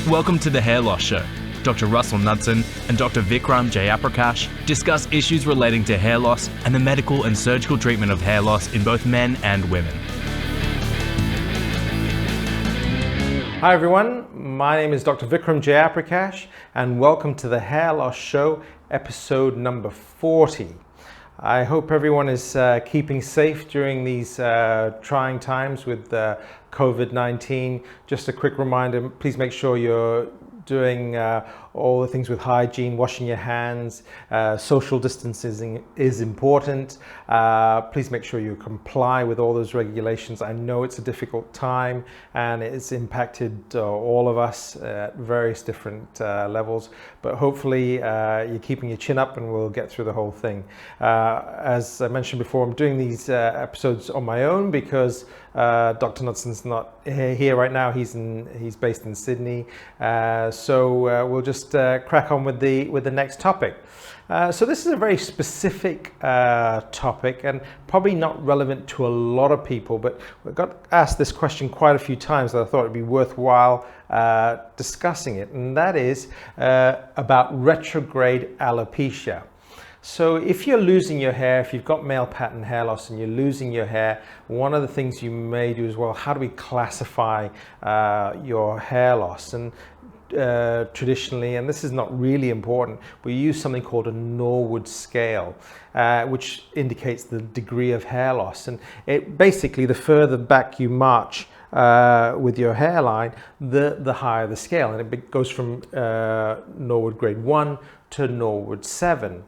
Welcome to the Hair Loss Show. Dr. Russell Knudsen and Dr. Vikram Jayaprakash discuss issues relating to hair loss and the medical and surgical treatment of hair loss in both men and women. Hi everyone, my name is Dr. Vikram Jayaprakash and welcome to the Hair Loss Show, episode number 40. I hope everyone is keeping safe during these trying times with COVID-19. Just a quick reminder, please make sure you're doing all the things with hygiene, washing your hands, social distancing is important. Please make sure you comply with all those regulations. I know it's a difficult time and it's impacted all of us at various different levels, but hopefully you're keeping your chin up and we'll get through the whole thing. As I mentioned before, I'm doing these episodes on my own because Dr. Knudsen's not here right now. He's based in Sydney. So we'll just crack on with the next topic. So this is a very specific topic and probably not relevant to a lot of people, but we got asked this question quite a few times that I thought it'd be worthwhile discussing it, and that is about retrograde alopecia. So if you're losing your hair, if you've got male pattern hair loss and you're losing your hair, one of the things you may do is, well, how do we classify your hair loss? And traditionally, and this is not really important, we use something called a Norwood Scale, which indicates the degree of hair loss. And it basically, the further back you march with your hairline, the higher the scale. And it goes from Norwood grade 1 to Norwood 7.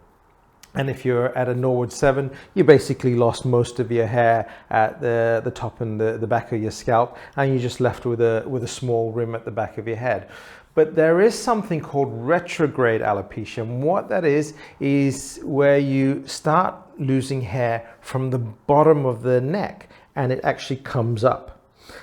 And if you're at a Norwood 7, you basically lost most of your hair at the top and the back of your scalp, and you're just left with a small rim at the back of your head. But there is something called retrograde alopecia, and what that is where you start losing hair from the bottom of the neck, and it actually comes up.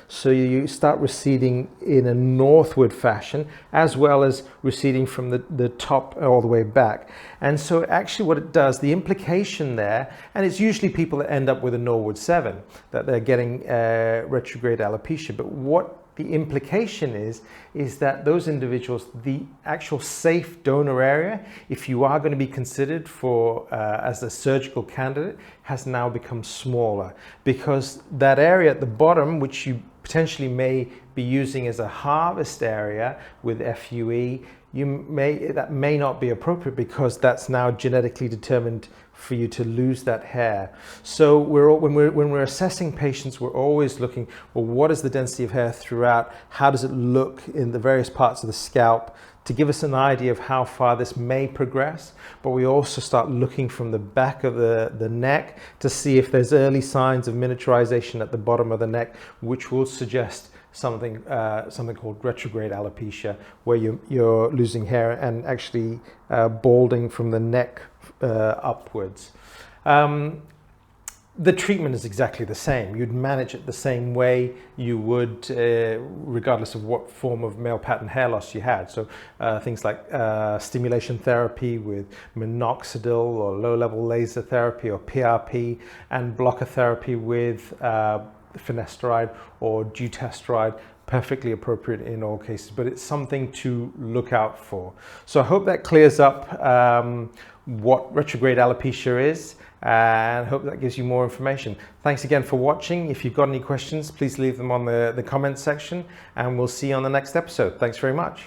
So you start receding in a northward fashion, as well as receding from the top all the way back. And so actually what it does, the implication there, and it's usually people that end up with a Norwood 7, that they're getting retrograde alopecia. But what the implication is that those individuals, the actual safe donor area, if you are going to be considered for as a surgical candidate, has now become smaller, because that area at the bottom, which you potentially may be using as a harvest area with FUE, that may not be appropriate, because that's now genetically determined for you to lose that hair. So when we're assessing patients, we're always looking, well, what is the density of hair throughout? How does it look in the various parts of the scalp, to give us an idea of how far this may progress. But we also start looking from the back of the neck to see if there's early signs of miniaturization at the bottom of the neck, which will suggest something called retrograde alopecia, where you're losing hair and actually balding from the neck upwards. The treatment is exactly the same. You'd manage it the same way you would regardless of what form of male pattern hair loss you had. So things like stimulation therapy with minoxidil, or low-level laser therapy, or PRP, and blocker therapy with finasteride or dutasteride, perfectly appropriate in all cases, but it's something to look out for. So I hope that clears up what retrograde alopecia is, and hope that gives you more information. Thanks again for watching. If you've got any questions, please leave them on the comments section, and we'll see you on the next episode. Thanks very much.